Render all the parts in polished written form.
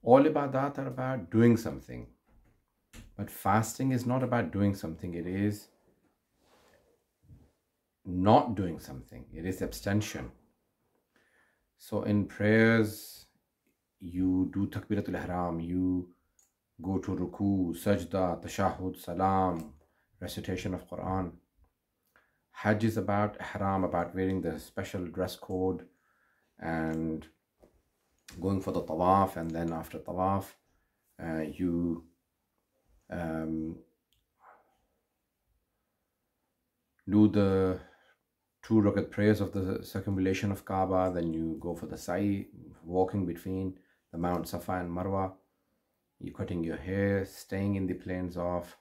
All ibadat are about doing something. But fasting is not about doing something, it is not doing something, it is abstention. So in prayers, you do takbiratul ihram, you go to ruku, sajda, tashahud, salam, recitation of Quran. Hajj is about ihram, about wearing the special dress code and going for the tawaf, and then after tawaf, you do the 2 rakat prayers of the circumambulation of Kaaba, then you go for the sa'i, walking between the Mount Safa and Marwa, you're cutting your hair, staying in the plains of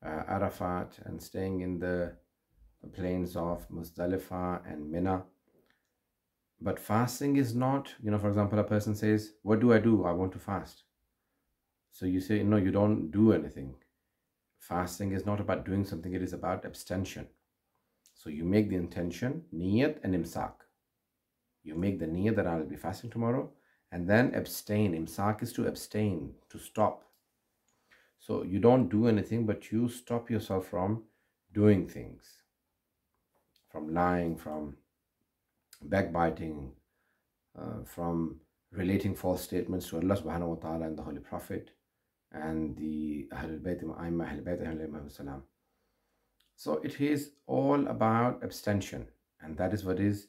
Arafat, and staying in the plains of Muzdalifah and Mina. But fasting is not, for example, a person says, what do? I want to fast. So you say, no, you don't do anything. Fasting is not about doing something, it is about abstention. So you make the intention, niyat and imsak. You make the niyat that I'll be fasting tomorrow, and then abstain. Imsak is to abstain, to stop. So you don't do anything, but you stop yourself from doing things, from lying, from backbiting, from relating false statements to Allah subhanahu wa ta'ala and the Holy Prophet and the Ahlul Bayt, A'immah Ahlul Bayt alayhim salam. So it is all about abstention, and that is what is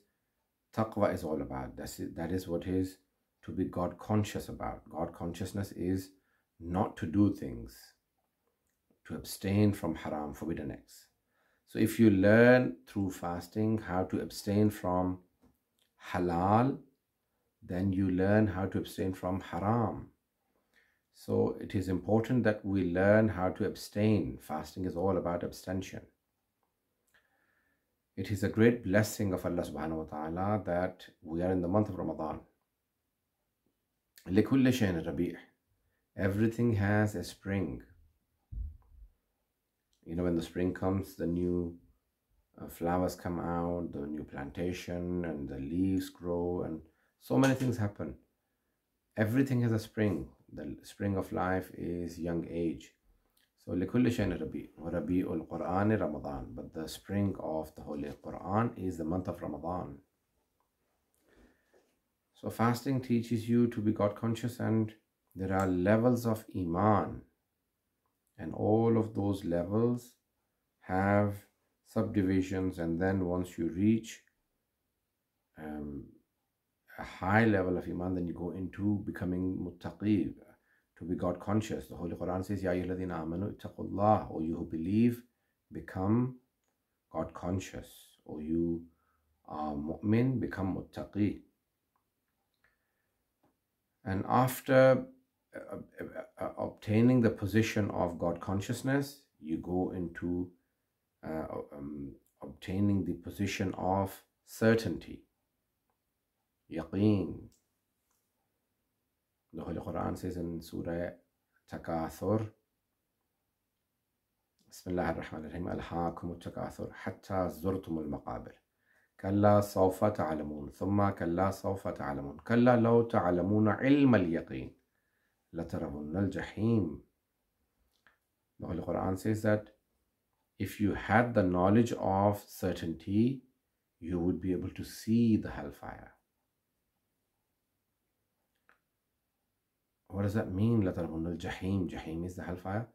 taqwa is all about. That is what is to be God conscious about. God consciousness is not to do things, to abstain from haram, forbidden acts. So if you learn through fasting how to abstain from halal, then you learn how to abstain from haram. So it is important that we learn how to abstain. Fasting is all about abstention. It is a great blessing of Allah subhanahu wa ta'ala that we are in the month of Ramadan. لِكُلِّ شَيْءٍ رَبِيعٍ. Everything has a spring. When the spring comes, the new flowers come out, the new plantation, and the leaves grow, and so many things happen. Everything has a spring. The spring of life is young age. So لِكُلِّ شَيْءٍ رَبِيعٍ وَرَبِيعُ الْقُرْآنِ Ramadan. But the spring of the Holy Quran is the month of Ramadan. So fasting teaches you to be God conscious, and there are levels of Iman, and all of those levels have subdivisions, and then once you reach a high level of Iman, then you go into becoming muttaqi, to be God conscious. The Holy Quran says, Ya ayyuhalladhina amanu ittaqullah, or you who believe, become God conscious, or you are mu'min, become muttaqi. And after obtaining the position of God consciousness, you go into obtaining the position of certainty, yaqeen. The Holy Quran says in Surah Takathur, Bismillah ar-Rahman ar-Rahim, Alhaakum takathur hatta zurtum al-maqabir. Kalla sawfa ta'alamun, thumma kalla sawfa ta'alamun, kalla law ta'alamuna ilma al-yaqeen, lataravunna al-jahim. The Holy Quran says that if you had the knowledge of certainty, you would be able to see the hellfire. What does that mean? لَتَرَوُنَّ الْجَحِيمِ. Jahim is the hellfire,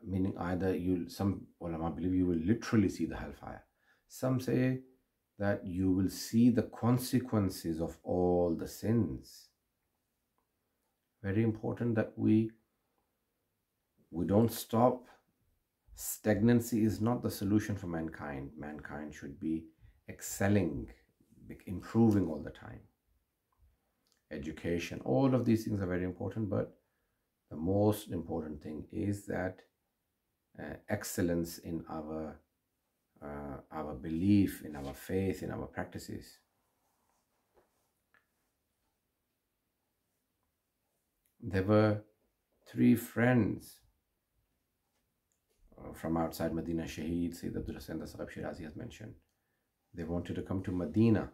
meaning either some ulama believe you will literally see the hellfire. Some say that you will see the consequences of all the sins. Very important that we don't stop. Stagnancy is not the solution for mankind. Mankind should be excelling, improving all the time. Education, all of these things are very important, but the most important thing is that excellence in our belief, in our faith, in our practices. There were 3 friends from outside Medina. Shaheed Sayyid Abdul Hussain Sahib Shirazi has mentioned. They wanted to come to Medina.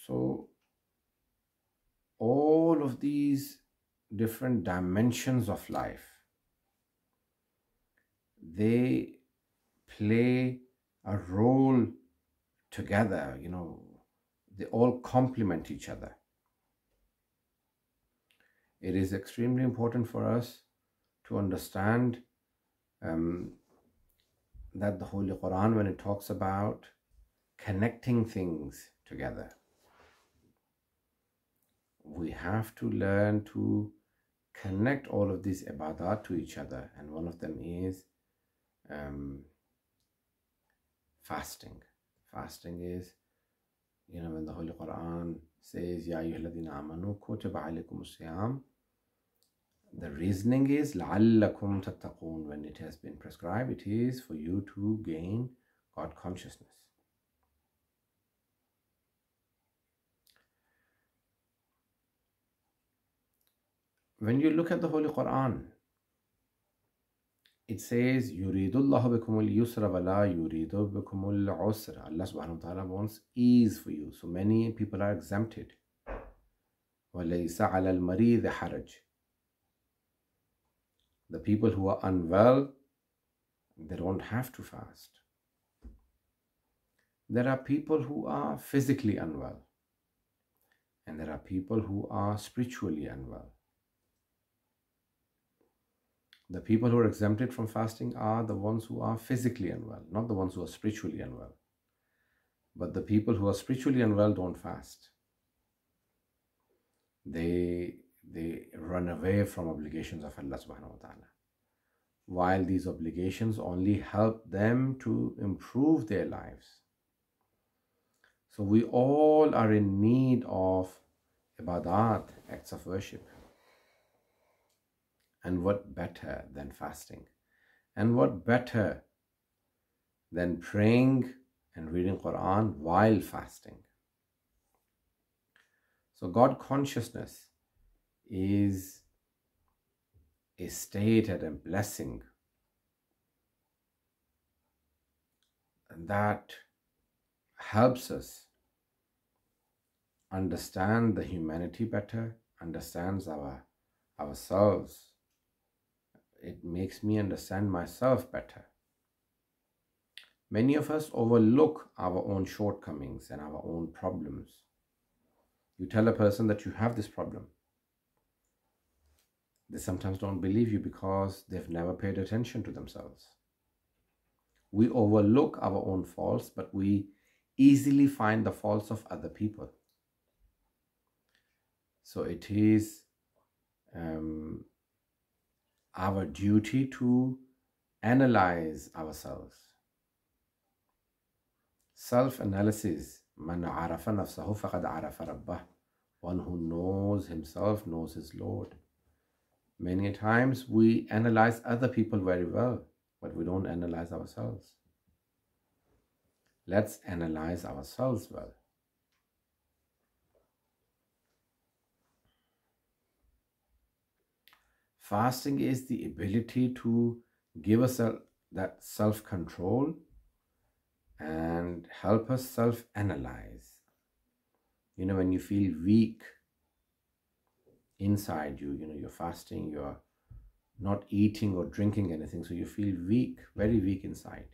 So of these different dimensions of life, they play a role together, they all complement each other. It is extremely important for us to understand that the Holy Quran, when it talks about connecting things together, we have to learn to connect all of these ibadat to each other, and one of them is fasting. Fasting is, when the Holy Quran says, Ya ayyuhalladhina amanu kutiba alaykumus siyam, the reasoning is لَعَلَّكُمْ تَتَّقُونَ. When it has been prescribed, it is for you to gain God consciousness. When you look at the Holy Quran, it says, يُرِيدُ اللَّهُ بِكُمُ الْيُسْرَ وَلَا يُرِيدُ بِكُمُ الْعُسْرَ. Allah subhanahu wa ta'ala wants ease for you. So many people are exempted. وَلَيْسَ عَلَى الْمَرِيضِ حَرَجٍ. The people who are unwell, they don't have to fast. There are people who are physically unwell, and there are people who are spiritually unwell. The people who are exempted from fasting are the ones who are physically unwell, not the ones who are spiritually unwell. But the people who are spiritually unwell don't fast. They run away from obligations of Allah subhanahu wa ta'ala, while these obligations only help them to improve their lives. So we all are in need of ibadat, acts of worship. And what better than fasting? And what better than praying and reading Quran while fasting? So God consciousness is a state and a blessing that helps us understand the humanity better, understands ourselves. It makes me understand myself better. Many of us overlook our own shortcomings and our own problems. You tell a person that you have this problem. They sometimes don't believe you because they've never paid attention to themselves. We overlook our own faults, but we easily find the faults of other people. So it is our duty to analyze ourselves. Self-analysis. Man arafa nafsahu faqad arafa rabbah. One who knows himself knows his Lord. Many times we analyze other people very well, but we don't analyze ourselves. Let's analyze ourselves well. Fasting is the ability to give us that self-control and help us self-analyze. When you feel weak inside you, you're fasting, you're not eating or drinking anything, so you feel weak, very weak inside.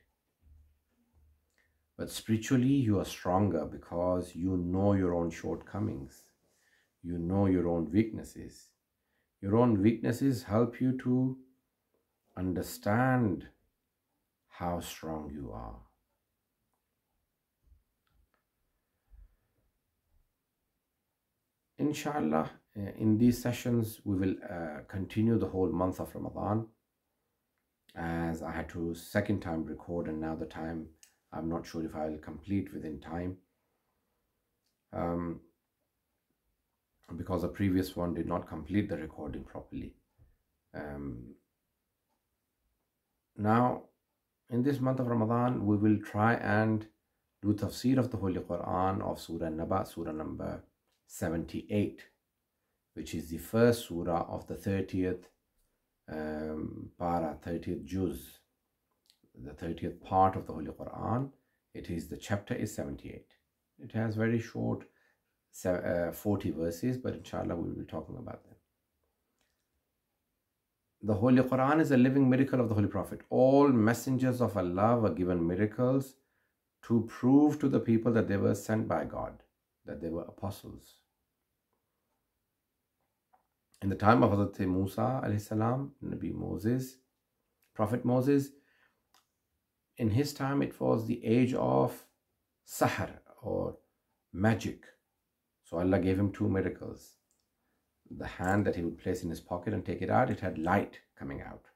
But spiritually, you are stronger because you know your own shortcomings. You know your own weaknesses. Your own weaknesses help you to understand how strong you are. Inshallah, in these sessions, we will continue the whole month of Ramadan, as I had to second time record, and now the time, I'm not sure if I'll complete within time. Because the previous one did not complete the recording properly. Now, in this month of Ramadan, we will try and do Tafseer of the Holy Quran of Surah Naba, Surah number 78, which is the first Surah of the 30th para, 30th juz, the 30th part of the Holy Quran. The chapter is 78. It has very short 40 verses, but inshallah we will be talking about them. The Holy Quran is a living miracle of the Holy Prophet. All messengers of Allah were given miracles to prove to the people that they were sent by God, that they were apostles. In the time of Hazrat Musa alayhi salam, Nabi Moses, Prophet Moses, in his time it was the age of Sahar or magic. So Allah gave him two miracles. The hand that he would place in his pocket and take it out, it had light coming out.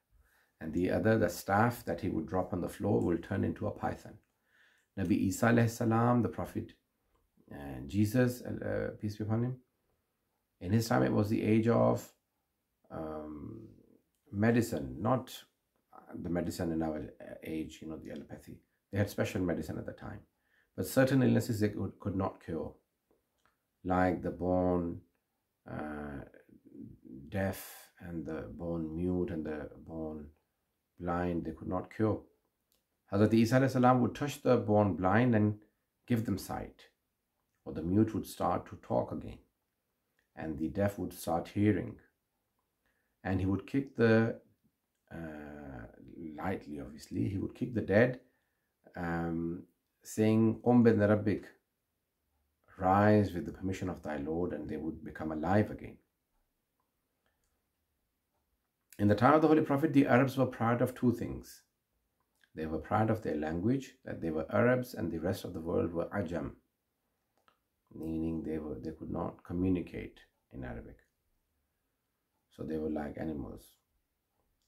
And the other, the staff that he would drop on the floor, will turn into a python. Nabi Isa alayhi salam, the Prophet Jesus, peace be upon him, in his time it was the age of medicine, not the medicine in our age, the allopathy. They had special medicine at the time. But certain illnesses they could not cure, like the born deaf and the born mute and the born blind, they could not cure. Hazrat Isa alayhi salam would touch the born blind and give them sight, or the mute would start to talk again, and the deaf would start hearing, and he would kick the lightly, obviously, he would kick the dead, saying, "Qum bi rabbik," rise with the permission of thy Lord, and they would become alive again. In the time of the Holy Prophet, the Arabs were proud of two things. They were proud of their language, that they were Arabs and the rest of the world were Ajam, meaning they could not communicate in Arabic. So they were like animals.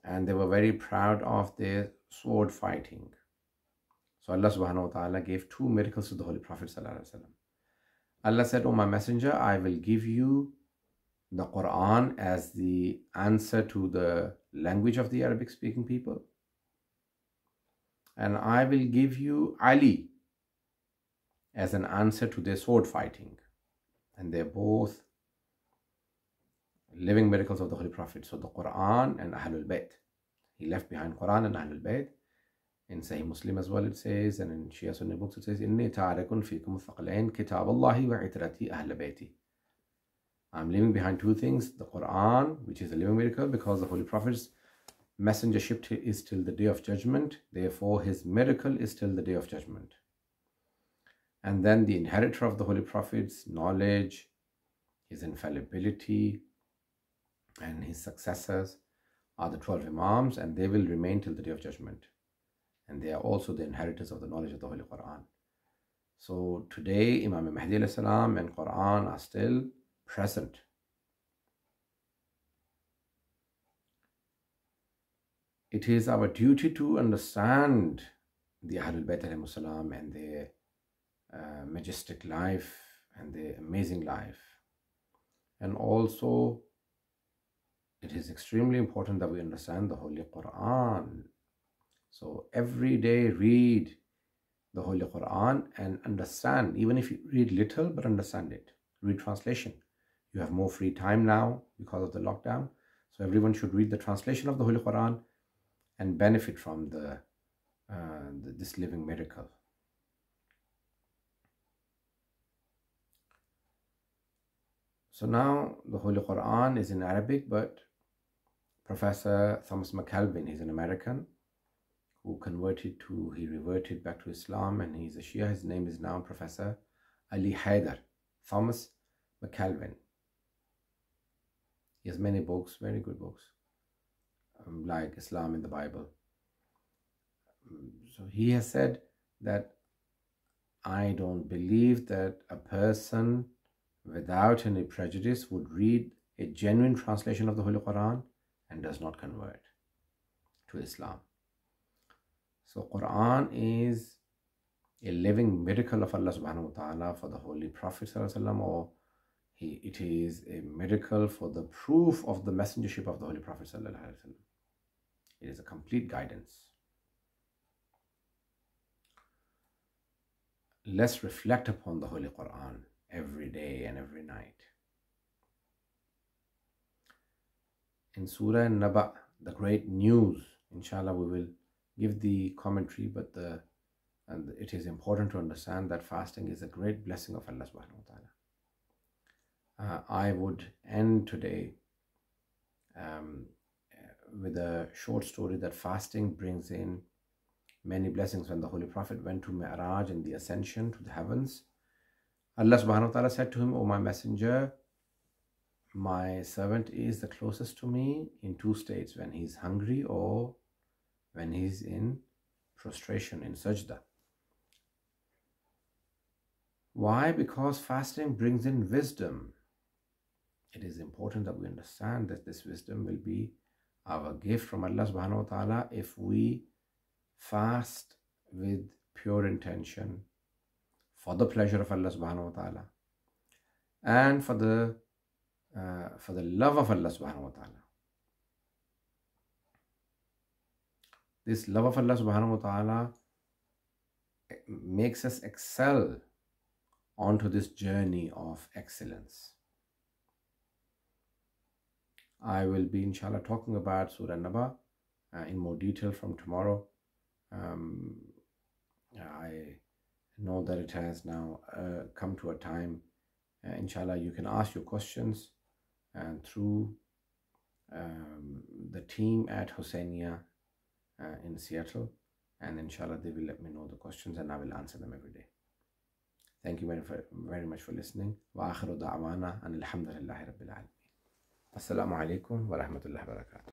And they were very proud of their sword fighting. So Allah subhanahu wa ta'ala gave two miracles to the Holy Prophet sallallahu alaihi wasallam. Allah said, "O my messenger, I will give you the Quran as the answer to the language of the Arabic speaking people. And I will give you Ali as an answer to their sword fighting." And they're both living miracles of the Holy Prophet. So the Quran and Ahlul Bayt. He left behind Quran and Ahlul Bayt. In Sahih Muslim as well it says, and in Shia Sunni books it says, "Inni ta'arakun fikum thaqalain kitab Allahi wa itrati ahl bayti." I'm leaving behind two things: the Quran, which is a living miracle because the Holy Prophet's messengership is till the day of judgment, therefore his miracle is till the day of judgment. And then the inheritor of the Holy Prophet's knowledge, his infallibility, and his successors are the 12 Imams, and they will remain till the day of judgment. And they are also the inheritors of the knowledge of the Holy Quran. So today, Imam Mahdi alayhi salam and Quran are still present. It is our duty to understand the Ahlul Bayt alayhi salam and their majestic life and their amazing life. And also, it is extremely important that we understand the Holy Quran. So every day read the Holy Quran and understand, even if you read little, but understand it. Read translation. You have more free time now because of the lockdown. So everyone should read the translation of the Holy Quran and benefit from this living miracle. So now the Holy Quran is in Arabic, but Professor Thomas McKelvin, he's an American who he reverted back to Islam, and he's a Shia. His name is now Professor Ali Haider, Thomas McKelvin. He has many books, very good books, like Islam in the Bible. So he has said that I don't believe that a person without any prejudice would read a genuine translation of the Holy Quran and does not convert to Islam. So Quran is a living miracle of Allah subhanahu wa ta'ala for the Holy Prophet sallallahu alaihi wasallam, or it is a miracle for the proof of the messengership of the Holy Prophet sallallahu alaihi wasallam. It is a complete guidance. Let's reflect upon the Holy Quran every day and every night. In Surah Naba, the great news, inshallah we will give the commentary, but it is important to understand that fasting is a great blessing of Allah subhanahu wa ta'ala. I would end today with a short story that fasting brings in many blessings. When the Holy Prophet went to Mi'raj in the ascension to the heavens, Allah subhanahu wa ta'ala said to him, "O my messenger, my servant is the closest to me in two states, when he's hungry or when he's in prostration, in sajda." Why? Because fasting brings in wisdom. It is important that we understand that this wisdom will be our gift from Allah subhanahu wa ta'ala if we fast with pure intention for the pleasure of Allah subhanahu wa ta'ala and for the love of Allah subhanahu wa ta'ala. This love of Allah subhanahu wa ta'ala makes us excel onto this journey of excellence. I will be inshallah talking about Surah Naba in more detail from tomorrow. I know that it has now come to a time, inshallah, you can ask your questions and through the team at Husaynia in Seattle, and inshallah they will let me know the questions and I will answer them every day. Thank you very much for listening. Wa akhiru da'wana and alhamdulillahi rabbil alamin. Assalamu alaikum wa rahmatullahi wa barakatuh.